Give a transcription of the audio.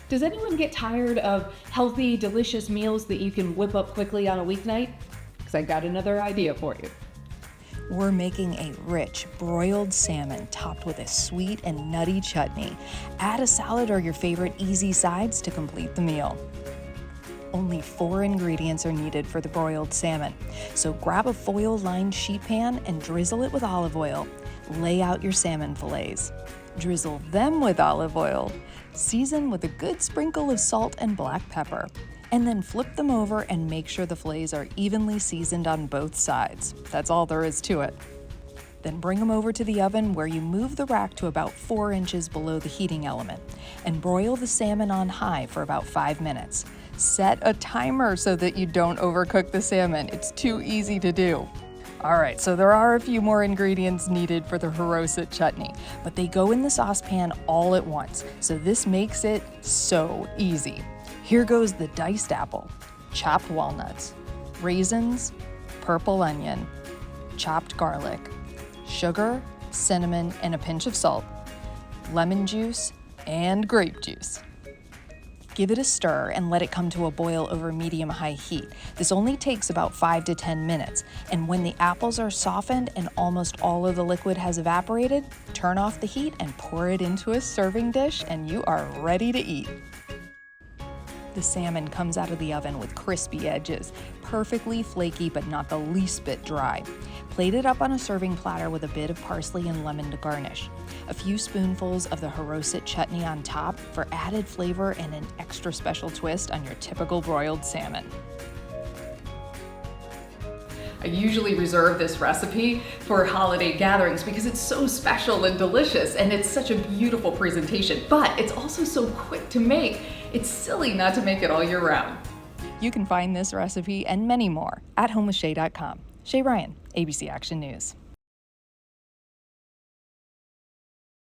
Does anyone get tired of healthy, delicious meals that you can whip up quickly on a weeknight? Because I got another idea for you. We're making a rich broiled salmon topped with a sweet and nutty chutney. Add a salad or your favorite easy sides to complete the meal. Only 4 ingredients are needed for the broiled salmon. So grab a foil-lined sheet pan and drizzle it with olive oil. Lay out your salmon fillets. Drizzle them with olive oil. Season with a good sprinkle of salt and black pepper. And then flip them over and make sure the fillets are evenly seasoned on both sides. That's all there is to it. Then bring them over to the oven where you move the rack to about 4 inches below the heating element and broil the salmon on high for about 5 minutes. Set a timer so that you don't overcook the salmon. It's too easy to do. All right, so there are a few more ingredients needed for the Charoset Chutney, but they go in the saucepan all at once, so this makes it so easy. Here goes the diced apple, chopped walnuts, raisins, purple onion, chopped garlic, sugar, cinnamon, and a pinch of salt, lemon juice, and grape juice. Give it a stir and let it come to a boil over medium-high heat. This only takes about 5 to 10 minutes, and when the apples are softened and almost all of the liquid has evaporated, turn off the heat and pour it into a serving dish, and you are ready to eat. The salmon comes out of the oven with crispy edges, perfectly flaky but not the least bit dry. Plate it up on a serving platter with a bit of parsley and lemon to garnish. A few spoonfuls of the Charoset Chutney on top for added flavor and an extra special twist on your typical broiled salmon. I usually reserve this recipe for holiday gatherings because it's so special and delicious, and it's such a beautiful presentation, but it's also so quick to make. It's silly not to make it all year round. You can find this recipe and many more at homewithshay.com. Shay Ryan, ABC Action News.